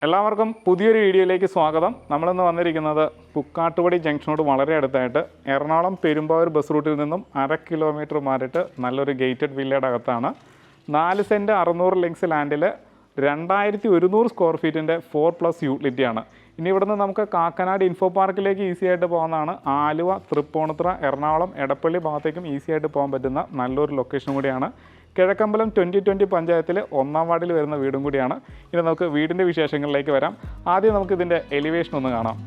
എല്ലാവർക്കും പുതിയൊരു വീഡിയോയിലേക്ക് സ്വാഗതം. നമ്മളിന്ന് വന്നിരിക്കുന്നത് പുക്കാട്ടുപടി ജംഗ്ഷനോട് വളരെ അടുത്തായിട്ട് എറണാകുളം പെരുമ്പാവൂർ ബസ് റൂട്ടിൽ നിന്നും 1/2 കിലോമീറ്റർ മാറിയിട്ട് നല്ലൊരു ഗേറ്റഡ് വില്ലയുടെ അകത്താണ്. 4 സെൻറ്റ് 600 ലെങ്സ് ലാൻഡിൽ 2100 സ്ക്വയർ ഫീറ്റിൻ്റെ 4+ യൂട്ടിലിറ്റിയാണ്. ഇനി ഇവിടുന്ന് നമുക്ക് കാക്കനാട് ഇൻഫോ പാർക്കിലേക്ക് ഈസി ആയിട്ട് പോകുന്നതാണ്. ആലുവ, തൃപ്പൂണിത്തുറ, എറണാകുളം, എടപ്പള്ളി ഭാഗത്തേക്കും ഈസി ആയിട്ട് പോകാൻ പറ്റുന്ന നല്ലൊരു ലൊക്കേഷൻ കൂടിയാണ്. കിഴക്കമ്പലം 2020 പഞ്ചായത്തിൽ 1-ാം വാർഡിൽ വരുന്ന വീടും കൂടിയാണ്. ഇനി നമുക്ക് വീടിൻ്റെ വിശേഷങ്ങളിലേക്ക് വരാം. ആദ്യം നമുക്ക് ഇതിൻ്റെ എലിവേഷൻ ഒന്ന് കാണാം.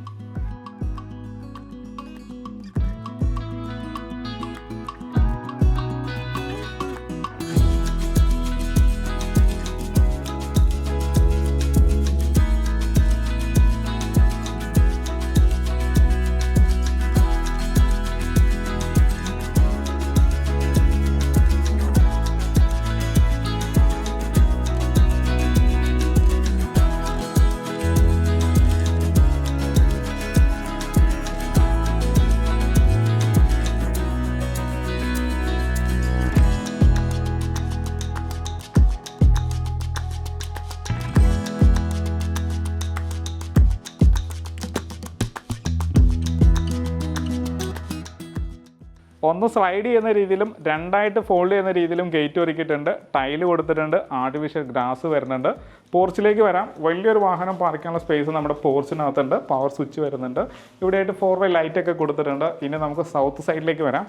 ഒന്ന് സ്ലൈഡ് ചെയ്യുന്ന രീതിയിലും 2ആയിട്ട് ഫോൾഡ് ചെയ്യുന്ന രീതിയിലും ഗേറ്റ് ഒരുക്കിയിട്ടുണ്ട്. ടൈല് കൊടുത്തിട്ടുണ്ട്. ആർട്ടിഫിഷ്യൽ ഗ്രാസ് വരുന്നുണ്ട്. പോർച്ചിലേക്ക് വരാം. വലിയൊരു വാഹനം പാർക്ക് ചെയ്യാനുള്ള സ്പേസ് നമ്മുടെ പോർച്ചിനകത്തുണ്ട്. പവർ സ്വിച്ച് വരുന്നുണ്ട്. ഇവിടെയായിട്ട് 4-വേ ലൈറ്റൊക്കെ കൊടുത്തിട്ടുണ്ട്. ഇനി നമുക്ക് സൗത്ത് സൈഡിലേക്ക് വരാം.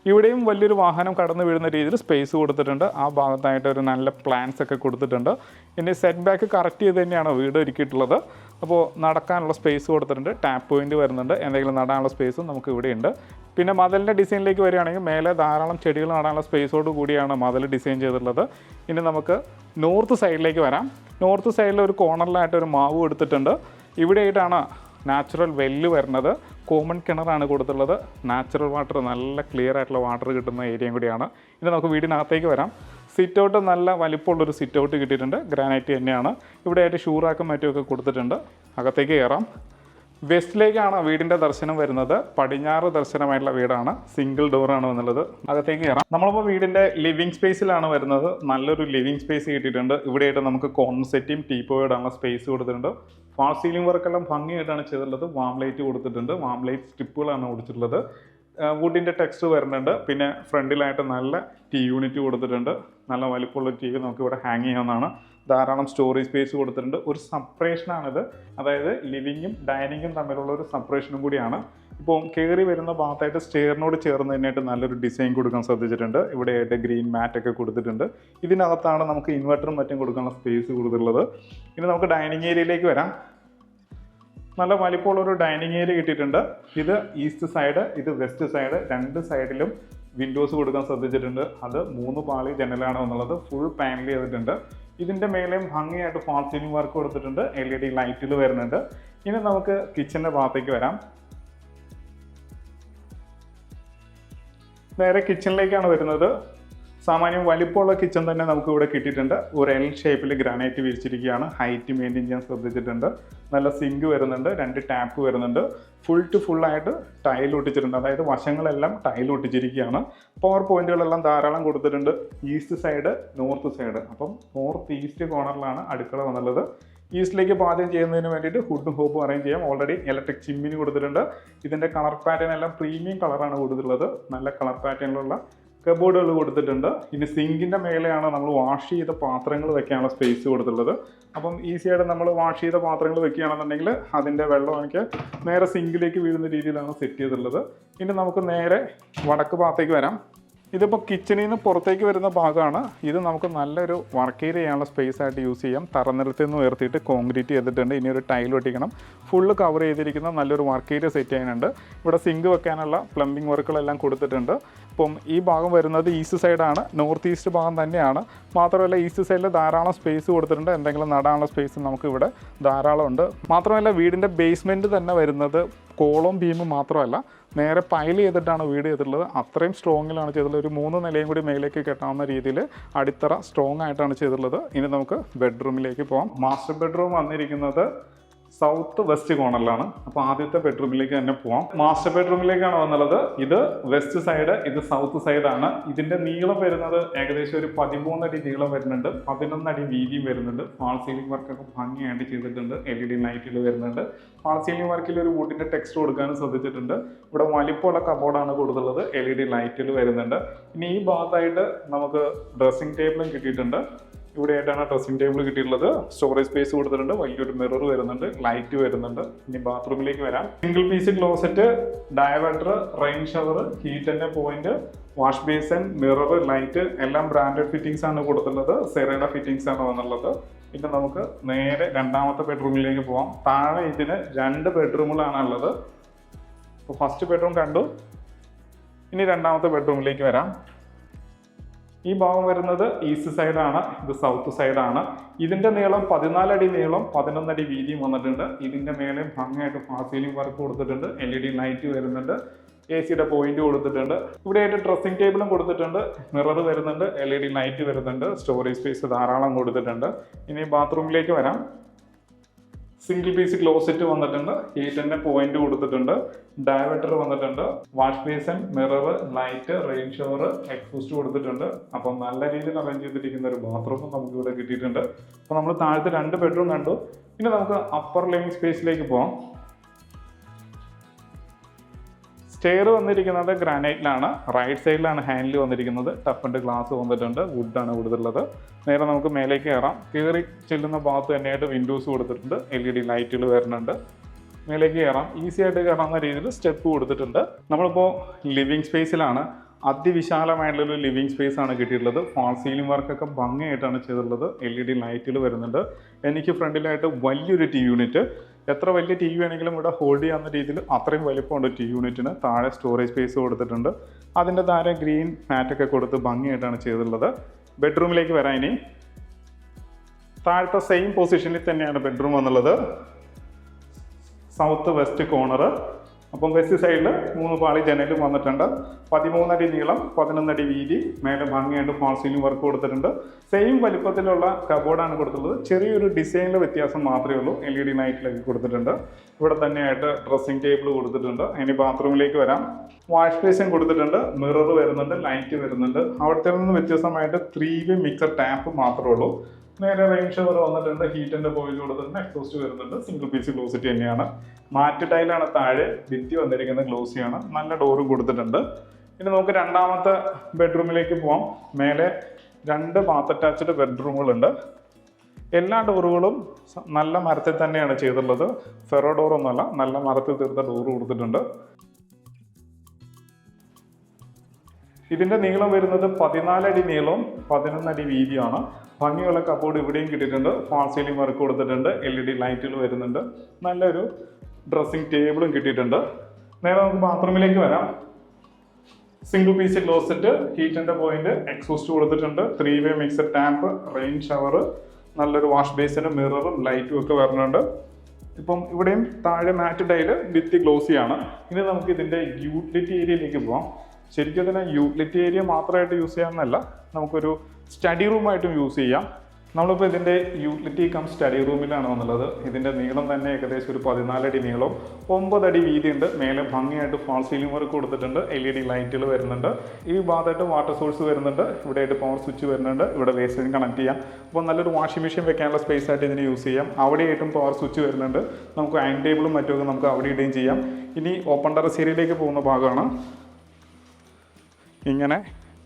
ഇവിടെയും വലിയൊരു വാഹനം കടന്നു വീഴുന്ന രീതിയിൽ സ്പേസ് കൊടുത്തിട്ടുണ്ട്. ആ ഭാഗത്തായിട്ട് ഒരു നല്ല പ്ലാൻസ് ഒക്കെ കൊടുത്തിട്ടുണ്ട്. ഇനി സെറ്റ് ബാക്ക് കറക്റ്റ് ചെയ്ത് തന്നെയാണ് വീട് ഒരുക്കിയിട്ടുള്ളത്. അപ്പോൾ നടക്കാനുള്ള സ്പേസ് കൊടുത്തിട്ടുണ്ട്. ടാപ്പ് പോയിന്റ് വരുന്നുണ്ട്. എന്തെങ്കിലും നടാനുള്ള സ്പേസും നമുക്ക് ഇവിടെയുണ്ട്. പിന്നെ മതിലിൻ്റെ ഡിസൈനിലേക്ക് വരികയാണെങ്കിൽ മേലെ ധാരാളം ചെടികൾ നടാനുള്ള സ്പേസോട് കൂടിയാണ് മതിൽ ഡിസൈൻ ചെയ്തിട്ടുള്ളത്. ഇനി നമുക്ക് നോർത്ത് സൈഡിലേക്ക് വരാം. നോർത്ത് സൈഡിൽ ഒരു കോർണറിലായിട്ട് ഒരു മാവ് എടുത്തിട്ടുണ്ട്. ഇവിടെയായിട്ടാണ് നാച്ചുറൽ വെല്ല് വരുന്നത്. കോമൺ കിണറാണ് കൊടുത്തുള്ളത്. നാച്ചുറൽ വാട്ടർ, നല്ല ക്ലിയർ ആയിട്ടുള്ള വാട്ടർ കിട്ടുന്ന ഏരിയയും കൂടിയാണ്. ഇനി നമുക്ക് വീടിനകത്തേക്ക് വരാം. സിറ്റ് ഔട്ട് നല്ല വലിപ്പമുള്ളൊരു സിറ്റ് ഔട്ട് കിട്ടിയിട്ടുണ്ട്. ഗ്രാനൈറ്റ് തന്നെയാണ്. ഇവിടെയായിട്ട് ഷൂറാക്കും മറ്റുമൊക്കെ കൊടുത്തിട്ടുണ്ട്. അകത്തേക്ക് കയറാം. വെസ്റ്റിലേക്കാണ് വീടിൻ്റെ ദർശനം വരുന്നത്. പടിഞ്ഞാറ് ദർശനമായിട്ടുള്ള വീടാണ്. സിംഗിൾ ഡോറാണ് എന്നുള്ളത്. അകത്തേക്ക് കയറാം. നമ്മളിപ്പോൾ വീടിൻ്റെ ലിവിങ് സ്പേസിലാണ് വരുന്നത്. നല്ലൊരു ലിവിങ് സ്പേസ് കിട്ടിയിട്ടുണ്ട്. ഇവിടെയായിട്ട് നമുക്ക് കോർണർ സെറ്റിയും ടീപ്പോ ഇടാനുള്ള സ്പേസ് കൊടുത്തിട്ടുണ്ട്. ഫാൾ സീലിംഗ് വർക്കെല്ലാം ഭംഗിയായിട്ടാണ് ചെയ്തിട്ടുള്ളത്. വാം ലൈറ്റ് കൊടുത്തിട്ടുണ്ട്. വാം ലൈറ്റ് സ്ട്രിപ്പുകളാണ് കൊടുത്തിട്ടുള്ളത്. വുഡിൻ്റെ ടെക്സ്റ്റ് വരുന്നുണ്ട്. പിന്നെ ഫ്രണ്ടിലായിട്ട് നല്ല ടി യൂണിറ്റ് കൊടുത്തിട്ടുണ്ട്. നല്ല വലിപ്പമുള്ള ടി വി നമുക്ക് ഇവിടെ ഹാങ് ചെയ്യാവുന്നതാണ്. ധാരാളം സ്റ്റോറേജ് സ്പേസ് കൊടുത്തിട്ടുണ്ട്. ഒരു സെപ്പറേഷനാണിത്. അതായത് ലിവിങ്ങും ഡൈനിങ്ങും തമ്മിലുള്ള ഒരു സെപ്പറേഷനും കൂടിയാണ്. ഇപ്പോൾ കയറി വരുന്ന ഭാഗത്തായിട്ട് സ്റ്റെയറിനോട് ചേർന്ന് തന്നെയായിട്ട് നല്ലൊരു ഡിസൈൻ കൊടുക്കാൻ ശ്രദ്ധിച്ചിട്ടുണ്ട്. ഇവിടെയായിട്ട് ഗ്രീൻ മാറ്റൊക്കെ കൊടുത്തിട്ടുണ്ട്. ഇതിനകത്താണ് നമുക്ക് ഇൻവെർട്ടറും മറ്റും കൊടുക്കാനുള്ള സ്പേസ് കൊടുത്തിട്ടുള്ളത്. ഇനി നമുക്ക് ഡൈനിങ് ഏരിയയിലേക്ക് വരാം. നല്ല വലിപ്പമുള്ളൊരു ഡൈനിങ് ഏരിയ കിട്ടിയിട്ടുണ്ട്. ഇത് ഈസ്റ്റ് സൈഡ്, ഇത് വെസ്റ്റ് സൈഡ്. 2 സൈഡിലും വിൻഡോസ് കൊടുക്കാൻ ശ്രദ്ധിച്ചിട്ടുണ്ട്. അത് 3 പാളി ജനലാണ് എന്നുള്ളത്. ഫുൾ പാനൽ ചെയ്തിട്ടുണ്ട്. ഇതിൻ്റെ മേലെയും ഭംഗിയായിട്ട് ഫാൾ സീലിംഗ് വർക്ക് കൊടുത്തിട്ടുണ്ട്. LED ലൈറ്റിൽ വരുന്നുണ്ട്. ഇനി നമുക്ക് കിച്ചൻ്റെ ഭാഗത്തേക്ക് വരാം. നേരെ കിച്ചണിലേക്കാണ് വരുന്നത്. സാമാന്യം വലിപ്പമുള്ള കിച്ചൺ തന്നെ നമുക്ക് ഇവിടെ കിട്ടിയിട്ടുണ്ട്. ഒരു L ഷേപ്പിൽ ഗ്രാനൈറ്റ് വിരിച്ചിരിക്കുകയാണ്. ഹൈറ്റ് മെയിൻറ്റെയിൻ ചെയ്യാൻ ശ്രദ്ധിച്ചിട്ടുണ്ട്. നല്ല സിങ്ക് വരുന്നുണ്ട്. 2 ടാപ്പ് വരുന്നുണ്ട്. ഫുൾ ടു ഫുള്ളായിട്ട് ടൈൽ ഒട്ടിച്ചിട്ടുണ്ട്. അതായത് വശങ്ങളെല്ലാം ടൈൽ ഒട്ടിച്ചിരിക്കുകയാണ്. പവർ പോയിന്റുകളെല്ലാം ധാരാളം കൊടുത്തിട്ടുണ്ട്. East side, north side. അപ്പം നോർത്ത് ഈസ്റ്റ് കോർണറിലാണ് അടുക്കള വന്നുള്ളത്. ഈസ്റ്റിലേക്ക് പാചകം ചെയ്യുന്നതിന് വേണ്ടിയിട്ട് ഹുഡും ഹോപ്പും അറേഞ്ച് ചെയ്യാം. ഓൾറെഡി ഇലക്ട്രിക് ചിമ്മിനി കൊടുത്തിട്ടുണ്ട്. ഇതിൻ്റെ കളർ പാറ്റേൺ എല്ലാം പ്രീമിയം കളറാണ് കൊടുത്തിട്ടുള്ളത്. നല്ല കളർ പാറ്റേണിലുള്ള കബോർഡുകൾ കൊടുത്തിട്ടുണ്ട്. ഇനി സിങ്കിൻ്റെ മേലെയാണ് നമ്മൾ വാഷ് ചെയ്ത പാത്രങ്ങൾ വെക്കാനുള്ള സ്പേസ് കൊടുത്തിട്ടുള്ളത്. അപ്പം ഈസിയായിട്ട് നമ്മൾ വാഷ് ചെയ്ത പാത്രങ്ങൾ വെക്കുകയാണെന്നുണ്ടെങ്കിൽ അതിൻ്റെ വെള്ളം എനിക്ക് നേരെ സിങ്കിലേക്ക് വീഴുന്ന രീതിയിലാണ് സെറ്റ് ചെയ്തിട്ടുള്ളത്. ഇനി നമുക്ക് നേരെ വടക്ക് ഭാഗത്തേക്ക് വരാം. ഇതിപ്പോൾ കിച്ചണിൽ നിന്ന് പുറത്തേക്ക് വരുന്ന ഭാഗമാണ്. ഇത് നമുക്ക് നല്ലൊരു വർക്ക് ഏരിയ ചെയ്യാനുള്ള സ്പേസ് ആയിട്ട് യൂസ് ചെയ്യാം. തറനിരത്തിൽ നിന്ന് ഉയർത്തിയിട്ട് കോൺക്രീറ്റ് ചെയ്തിട്ടുണ്ട്. ഇനി ഒരു ടൈൽ ഒട്ടിക്കണം. ഫുള്ള് കവർ ചെയ്തിരിക്കുന്ന നല്ലൊരു വർക്ക് ഏരിയ സെറ്റ് ചെയ്യാനുണ്ട്. ഇവിടെ സിങ്ക് വെക്കാനുള്ള പ്ലംബിംഗ് വർക്കുകളെല്ലാം കൊടുത്തിട്ടുണ്ട്. അപ്പം ഈ ഭാഗം വരുന്നത് ഈസ്റ്റ് സൈഡാണ്. നോർത്ത് ഈസ്റ്റ് ഭാഗം തന്നെയാണ്. മാത്രമല്ല ഈസ്റ്റ് സൈഡിൽ ധാരാളം സ്പേസ് കൊടുത്തിട്ടുണ്ട്. എന്തെങ്കിലും നടാനുള്ള സ്പേസ് നമുക്ക് ഇവിടെ ധാരാളം ഉണ്ട്. മാത്രമല്ല വീടിൻ്റെ ബേസ്മെൻറ്റ് തന്നെ വരുന്നത് കോളം ബീമും മാത്രമല്ല, നേരെ പൈൽ ചെയ്തിട്ടാണ് വീട് ചെയ്തിട്ടുള്ളത്. അത്രയും സ്ട്രോങ്ങിലാണ് ചെയ്തിട്ടുള്ളത്. ഒരു 3 നിലയും കൂടി മേലേക്ക് കെട്ടാവുന്ന രീതിയിൽ അടിത്തറ സ്ട്രോങ് ആയിട്ടാണ് ചെയ്തിട്ടുള്ളത്. ഇനി നമുക്ക് ബെഡ്റൂമിലേക്ക് പോകാം. മാസ്റ്റർ ബെഡ്റൂം വന്നിരിക്കുന്നത് സൗത്ത് വെസ്റ്റ് കോർണറിലാണ്. അപ്പോൾ ആദ്യത്തെ ബെഡ്റൂമിലേക്ക് തന്നെ പോവാം. മാസ്റ്റർ ബെഡ്റൂമിലേക്കാണ് വന്നുള്ളത്. ഇത് വെസ്റ്റ് സൈഡ്, ഇത് സൗത്ത് സൈഡാണ്. ഇതിന്റെ നീളം വരുന്നത് ഏകദേശം ഒരു 13 അടി നീളം വരുന്നുണ്ട്, 11 അടി വീതിയും വരുന്നുണ്ട്. ഫാൾ സീലിംഗ് വർക്കൊക്കെ ഭംഗിയായിട്ട് ചെയ്തിട്ടുണ്ട്. LED ലൈറ്റിൽ വരുന്നുണ്ട്. ഫാൾ സീലിംഗ് വർക്കിൽ ഒരു വുഡിന്റെ ടെക്സ്റ്റ് കൊടുക്കാനും ശ്രദ്ധിച്ചിട്ടുണ്ട്. ഇവിടെ വലിപ്പമുള്ള കബോർഡാണ് കൊടുത്തുള്ളത്. LED ലൈറ്റിൽ വരുന്നുണ്ട്. ഇനി ഈ ഭാഗത്തായിട്ട് നമുക്ക് ഡ്രസ്സിംഗ് ടേബിളും കിട്ടിയിട്ടുണ്ട്. ഇവിടെ ആയിട്ടാണ് ഡ്രസ്സിംഗ് ടേബിൾ കിട്ടിയിട്ടുള്ളത്. സ്റ്റോറേജ് സ്പേസ് കൊടുത്തിട്ടുണ്ട്. വലിയൊരു മിറർ വരുന്നുണ്ട്, ലൈറ്റ് വരുന്നുണ്ട്. ഇനി ബാത്റൂമിലേക്ക് വരാം. Single piece closet, diverter, rain shower, ഹീറ്ററിന്റെ point, wash basin, mirror, light എല്ലാം ബ്രാൻഡഡ് ഫിറ്റിംഗ്സ് ആണ് കൊടുത്തിട്ടുള്ളത്. സെറയുടെ ഫിറ്റിംഗ്സ് ആണ് വന്നുള്ളത്. പിന്നെ നമുക്ക് നേരെ രണ്ടാമത്തെ ബെഡ്റൂമിലേക്ക് പോവാം. താഴെ ഇതിന് 2 ബെഡ്റൂമുകളാണ് ഉള്ളത്. അപ്പോൾ ഫസ്റ്റ് ബെഡ്റൂം കണ്ടു. ഇനി രണ്ടാമത്തെ ബെഡ്റൂമിലേക്ക് വരാം. ഈ ഭാഗം വരുന്നത് ഈസ്റ്റ് സൈഡാണ്, ഇത് സൗത്ത് സൈഡാണ്. ഇതിന്റെ നീളം 14 അടി നീളം, 11 അടി വീതിയും വന്നിട്ടുണ്ട്. ഇതിന്റെ മേലെ ഭംഗിയായിട്ട് ഫാൾ സീലിംഗ് വർക്ക് കൊടുത്തിട്ടുണ്ട്. LED ലൈറ്റ് വരുന്നുണ്ട്. AC പോയിന്റ് കൊടുത്തിട്ടുണ്ട്. ഇവിടെ ആയിട്ട് ഡ്രസ്സിംഗ് ടേബിളും കൊടുത്തിട്ടുണ്ട്. മിറർ വരുന്നുണ്ട്. LED ലൈറ്റ് വരുന്നുണ്ട്. സ്റ്റോറേജ് സ്പേസ് ധാരാളം കൊടുത്തിട്ടുണ്ട്. ഇനി ബാത്റൂമിലേക്ക് വരാം. സിംഗിൾ പീസ് ക്ലോസറ്റ് വന്നിട്ടുണ്ട്. ഹീറ്ററിന്റെ പോയിന്റ് കൊടുത്തിട്ടുണ്ട്. ഡയവേർട്ടർ വന്നിട്ടുണ്ട്. Wash basin, mirror, light, rain shower, ex post കൊടുത്തിട്ടുണ്ട്. അപ്പം നല്ല രീതിയിൽ അറേഞ്ച് ചെയ്തിരിക്കുന്ന ഒരു ബാത്റൂമും നമുക്ക് ഇവിടെ കിട്ടിയിട്ടുണ്ട്. അപ്പോൾ നമ്മൾ താഴത്തെ 2 ബെഡ്റൂം കണ്ടു. ഇനി നമുക്ക് അപ്പർ ലിവിംഗ് സ്പേസിലേക്ക് പോകാം. സ്റ്റെയർ വന്നിരിക്കുന്നത് ഗ്രാനൈറ്റിലാണ്. റൈറ്റ് സൈഡിലാണ് ഹാൻഡിൽ വന്നിരിക്കുന്നത്. ടഫിൻ്റെ ഗ്ലാസ് വന്നിട്ടുണ്ട്. വുഡാണ് കൊടുത്തിട്ടുള്ളത്. നേരെ നമുക്ക് മേലേക്ക് കയറാം. കയറി ചെല്ലുന്ന ഭാഗത്ത് തന്നെയായിട്ട് വിൻഡോസ് കൊടുത്തിട്ടുണ്ട്. LED ലൈറ്റുകൾ വരുന്നുണ്ട്. മേലേക്ക് കയറാം. ഈസി ആയിട്ട് കയറാവുന്ന രീതിയിൽ സ്റ്റെപ്പ് കൊടുത്തിട്ടുണ്ട്. നമ്മളിപ്പോൾ ലിവിങ് സ്പേസിലാണ്. അതിവിശാലമായിട്ടുള്ളൊരു ലിവിങ് സ്പേസ് ആണ് കിട്ടിയിട്ടുള്ളത്. ഫാൾ സീലിംഗ് വർക്കൊക്കെ ഭംഗിയായിട്ടാണ് ചെയ്തിട്ടുള്ളത്. LED ലൈറ്റുകൾ വരുന്നുണ്ട്. എനിക്ക് ഫ്രണ്ടിലായിട്ട് വലിയൊരു TV യൂണിറ്റ്. എത്ര വലിയ TV ആണെങ്കിലും ഇവിടെ ഹോൾഡ് ചെയ്യാവുന്ന രീതിയിൽ അത്രയും വലിപ്പമുണ്ട് TV യൂണിറ്റിന്. താഴെ സ്റ്റോറേജ് സ്പേസ് കൊടുത്തിട്ടുണ്ട്. അതിൻ്റെ താഴെ ഗ്രീൻ മാറ്റൊക്കെ കൊടുത്ത് ഭംഗിയായിട്ടാണ് ചെയ്തിട്ടുള്ളത്. ബെഡ്റൂമിലേക്ക് വരാം. ഇനി താഴത്തെ സെയിം പൊസിഷനിൽ തന്നെയാണ് ബെഡ്റൂം വന്നുള്ളത്. South west corner. അപ്പം വെസ്റ്റ് സൈഡിൽ 3 പാളി ജനലും വന്നിട്ടുണ്ട്. 13 അടി നീളം, 11 അടി വീതി. മേലെ ഭംഗിയായിട്ട് ഫാൾ സീലിംഗ് വർക്ക് കൊടുത്തിട്ടുണ്ട്. സെയിം വലിപ്പത്തിലുള്ള കബോർഡാണ് കൊടുത്തിട്ടുള്ളത്. ചെറിയൊരു ഡിസൈനിലെ വ്യത്യാസം മാത്രമേ ഉള്ളൂ. LED ലൈറ്റിലൊക്കെ കൊടുത്തിട്ടുണ്ട്. ഇവിടെ തന്നെയായിട്ട് ഡ്രസ്സിംഗ് ടേബിൾ കൊടുത്തിട്ടുണ്ട്. ഇനി ബാത്റൂമിലേക്ക് വരാം. വാഷ് ബേസിൻ കൊടുത്തിട്ടുണ്ട്. മിറർ വരുന്നുണ്ട്. ലൈറ്റ് വരുന്നുണ്ട്. അവിടുത്തെ നിന്ന് വ്യത്യസ്തമായിട്ട് 3-way മിക്സർ ടാപ്പ് മാത്രമേ ഉള്ളൂ. നേരെ റെയിൻ ഷവർ വന്നിട്ടുണ്ട്. ഹീറ്റിന്റെ പോയിന്റ് കൊടുത്തിട്ടുണ്ട്. എക്സോസ്റ്റ് വരുന്നുണ്ട്. സിംഗിൾ പീസ് ക്ലോസറ്റ് തന്നെയാണ്. മാറ്റ് ടൈലാണ് താഴെ. ഭിത്തി വന്നിരിക്കുന്ന ഗ്ലോസിയാണ്. നല്ല ഡോറും കൊടുത്തിട്ടുണ്ട്. ഇനി നമുക്ക് രണ്ടാമത്തെ ബെഡ്റൂമിലേക്ക് പോവാം. മേലെ 2 ബാത്ത് അറ്റാച്ച്ഡ് ബെഡ്റൂമുകളുണ്ട്. എല്ലാ ഡോറുകളും നല്ല മരത്തിൽ തന്നെയാണ് ചെയ്തിട്ടുള്ളത്. ഫെറോ ഡോറൊന്നുമല്ല, നല്ല മരത്തിൽ തീർത്ത ഡോറ് കൊടുത്തിട്ടുണ്ട്. ഇതിന്റെ നീളം വരുന്നത് 14 അടി നീളവും 11 അടി വീതിയാണ്. ഭംഗിയുള്ള കബോർഡ് ഇവിടെയും കിട്ടിയിട്ടുണ്ട്. ഫാൾ സീലിംഗ് വർക്ക് കൊടുത്തിട്ടുണ്ട്. LED ലൈറ്റുകൾ വരുന്നുണ്ട്. നല്ലൊരു ഡ്രസ്സിംഗ് ടേബിളും കിട്ടിയിട്ടുണ്ട്. നേരെ നമുക്ക് ബാത്റൂമിലേക്ക് വരാം. സിംഗിൾ പീസ് ക്ലോസറ്റ്, ഹീറ്റിന്റെ പോയിന്റ്, എക്സോസ്റ്റ് കൊടുത്തിട്ടുണ്ട്. 3-way mixer tap, rain shower, നല്ലൊരു വാഷ് ബേസിനും മിററും ലൈറ്റും ഒക്കെ വരുന്നുണ്ട്. ഇപ്പം ഇവിടെയും താഴെ മാറ്റ് ടൈല്, ഭിത്തി ഗ്ലോസിയാണ്. ഇനി നമുക്ക് ഇതിന്റെ യൂട്ടിലിറ്റി ഏരിയയിലേക്ക് പോകാം. ശരിക്കും ഇതിനെ യൂട്ടിലിറ്റി ഏരിയ മാത്രമായിട്ട് യൂസ് ചെയ്യാമെന്നല്ല, നമുക്കൊരു സ്റ്റഡി റൂമായിട്ടും യൂസ് ചെയ്യാം. നമ്മളിപ്പോൾ ഇതിൻ്റെ യൂട്ടിലിറ്റി കം സ്റ്റഡി റൂമിലാണ് വന്നുള്ളത്. ഇതിൻ്റെ നീളം തന്നെ ഏകദേശം ഒരു 14 അടി നീളം, 9 അടി വീതിയുണ്ട്. മേലെ ഭംഗിയായിട്ട് ഫാൾ സീലിംഗ് വർക്ക് കൊടുത്തിട്ടുണ്ട്. LED ലൈറ്റുകൾ വരുന്നുണ്ട്. ഈ ഭാഗത്തായിട്ട് വാട്ടർ സോഴ്സ് വരുന്നുണ്ട്. ഇവിടെ ആയിട്ട് പവർ സ്വിച്ച് വരുന്നുണ്ട്. ഇവിടെ വേസ്റ്റിന് കണക്ട് ചെയ്യാം. അപ്പോൾ നല്ലൊരു വാഷിംഗ് മെഷീൻ വെക്കാനുള്ള സ്പേസ് ആയിട്ട് ഇതിന് യൂസ് ചെയ്യാം. അവിടെയായിട്ടും പവർ സ്വിച്ച് വരുന്നുണ്ട്. നമുക്ക് അയൺ ടേബിളും മറ്റുമൊക്കെ നമുക്ക് അവിടെ ഇടുകയും ചെയ്യാം. ഇനി ഓപ്പൺ ടെറസ് ഏരിയയിലേക്ക് പോകുന്ന ഭാഗമാണ്. ഇങ്ങനെ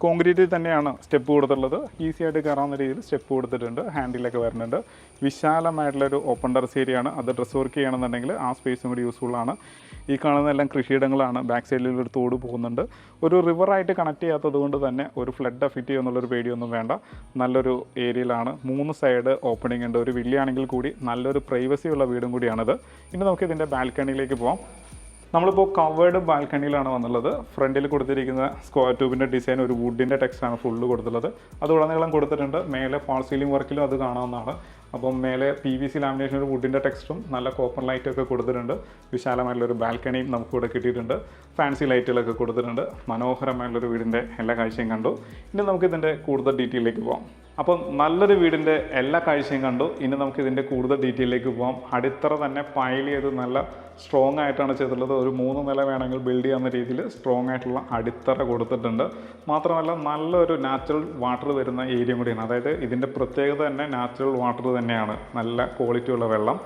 കോൺക്രീറ്റിൽ തന്നെയാണ് സ്റ്റെപ്പ് കൊടുത്തിട്ടുള്ളത്. ഈസി ആയിട്ട് കയറാവുന്ന രീതിയിൽ സ്റ്റെപ്പ് കൊടുത്തിട്ടുണ്ട്. ഹാൻഡിലൊക്കെ വരുന്നുണ്ട്. വിശാലമായിട്ടുള്ളൊരു ഓപ്പൺ ടെറസ് ഏരിയയാണ്. അത് ഡ്രസ് വർക്ക് ചെയ്യണമെന്നുണ്ടെങ്കിൽ ആ സ്പേസും കൂടി യൂസ്ഫുള്ളാണ്. ഈ കാണുന്നതെല്ലാം കൃഷിയിടങ്ങളാണ്. ബാക്ക് സൈഡിൽ ഒരു തോട് പോകുന്നുണ്ട്. ഒരു റിവറായിട്ട് കണക്ട് ചെയ്യാത്തത് കൊണ്ട് തന്നെ ഒരു ഫ്ലഡ് എഫക്റ്റ് ചെയ്യുമെന്നുള്ളൊരു പേടിയൊന്നും വേണ്ട. നല്ലൊരു ഏരിയയിലാണ്. 3 സൈഡ് ഓപ്പണിംഗ് ഉണ്ട്. ഒരു വില്ലയാണെങ്കിൽ കൂടി നല്ലൊരു പ്രൈവസി ഉള്ള വീടും കൂടിയാണിത്. ഇനി നമുക്ക് ഇതിൻ്റെ ബാൽക്കണിയിലേക്ക് പോകാം. നമ്മളിപ്പോൾ കവേർഡ് ബാൽക്കണിയിലാണ് വന്നുള്ളത്. ഫ്രണ്ടിൽ കൊടുത്തിരിക്കുന്ന സ്ക്വയർ ട്യൂബിൻ്റെ ഡിസൈൻ ഒരു വുഡിൻ്റെ ടെക്സ്റ്റാണ് ഫുള്ള് കൊടുത്തുള്ളത്. അത് ഉടനീളം കൊടുത്തിട്ടുണ്ട്. മേലെ ഫാൾ സീലിംഗ് വർക്കിലും അത് കാണാവുന്നതാണ്. അപ്പം മേലെ PVC ലാമിനേഷൻ ഒരു വുഡിൻ്റെ ടെക്സ്റ്റും നല്ല കോപ്പർ ലൈറ്റൊക്കെ കൊടുത്തിട്ടുണ്ട്. വിശാലമായിട്ടുള്ളൊരു ബാൽക്കണിയും നമുക്കിവിടെ കിട്ടിയിട്ടുണ്ട്. ഫാൻസി ലൈറ്റുകളൊക്കെ കൊടുത്തിട്ടുണ്ട്. മനോഹരമായിട്ടുള്ളൊരു വീടിൻ്റെ എല്ലാ കാഴ്ചയും കണ്ടു. ഇനി നമുക്കിതിൻ്റെ കൂടുതൽ ഡീറ്റെയിലേക്ക് പോകാം. അപ്പം നല്ലൊരു വീടിൻ്റെ എല്ലാ കാഴ്ചയും കണ്ടു. ഇനി നമുക്ക് ഇതിൻ്റെ കൂടുതൽ ഡീറ്റെയിലേക്ക് പോകാം. അടിത്തറ തന്നെ പൈൽ ചെയ്ത് നല്ല സ്ട്രോങ് ആയിട്ടാണ് ചെയ്തിട്ടുള്ളത്. ഒരു 3 നില വേണമെങ്കിൽ ബിൽഡ് ചെയ്യാവുന്ന രീതിയിൽ സ്ട്രോങ് ആയിട്ടുള്ള അടിത്തറ കൊടുത്തിട്ടുണ്ട്. മാത്രമല്ല നല്ലൊരു നാച്ചുറൽ വാട്ടർ വരുന്ന ഏരിയ കൂടിയാണ്. അതായത് ഇതിൻ്റെ പ്രത്യേകത തന്നെ നാച്ചുറൽ വാട്ടർ തന്നെയാണ്, നല്ല ക്വാളിറ്റിയുള്ള വെള്ളം.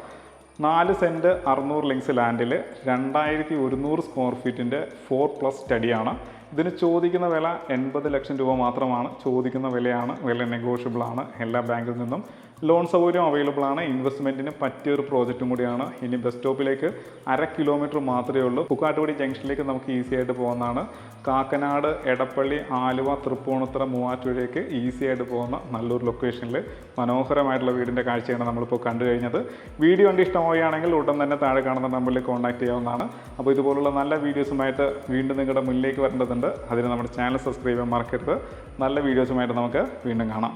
4 സെൻറ്റ് 600 ലിങ്സ് ലാൻഡിൽ 2100 സ്ക്വയർ ഫീറ്റിൻ്റെ 4+ സ്റ്റഡിയാണ്. ഇതിന് ചോദിക്കുന്ന വില 80 ലക്ഷം രൂപ മാത്രമാണ്. ചോദിക്കുന്ന വിലയാണ്, വില നെഗോഷ്യബിൾ ആണ്. എല്ലാ ബാങ്കിൽ നിന്നും ലോൺ സൗകര്യം അവൈലബിൾ ആണ്. ഇൻവെസ്റ്റ്മെൻറ്റിന് പറ്റിയൊരു പ്രോജക്റ്റും കൂടിയാണ്. ഇനി ബസ് സ്റ്റോപ്പിലേക്ക് 1/2 കിലോമീറ്റർ മാത്രമേ ഉള്ളൂ. പുക്കാട്ടുപടി ജംഗ്ഷനിലേക്ക് നമുക്ക് ഈസി ആയിട്ട് പോകുന്നതാണ്. കാക്കനാട്, എടപ്പള്ളി, ആലുവ, തൃപ്പൂണിത്തുറ, മൂവാറ്റുപുഴയ്ക്ക് ഈസി ആയിട്ട് പോകുന്ന നല്ലൊരു ലൊക്കേഷനിൽ മനോഹരമായിട്ടുള്ള വീടിൻ്റെ കാഴ്ചയാണ് നമ്മളിപ്പോൾ കണ്ടു കഴിഞ്ഞത്. വീഡിയോ കണ്ട് ഇഷ്ടമാവുകയാണെങ്കിൽ ഉടൻ തന്നെ താഴെ കാണുന്ന നമ്പറിൽ കോൺടാക്ട് ചെയ്യാവുന്നതാണ്. അപ്പോൾ ഇതുപോലുള്ള നല്ല വീഡിയോസുമായിട്ട് വീണ്ടും നിങ്ങളുടെ മുന്നിലേക്ക് വരേണ്ടതുണ്ട്. അതിന് നമ്മുടെ ചാനൽ സബ്സ്ക്രൈബ് ചെയ്യാൻ മറക്കരുത്. നല്ല വീഡിയോസുമായിട്ട് നമുക്ക് വീണ്ടും കാണാം.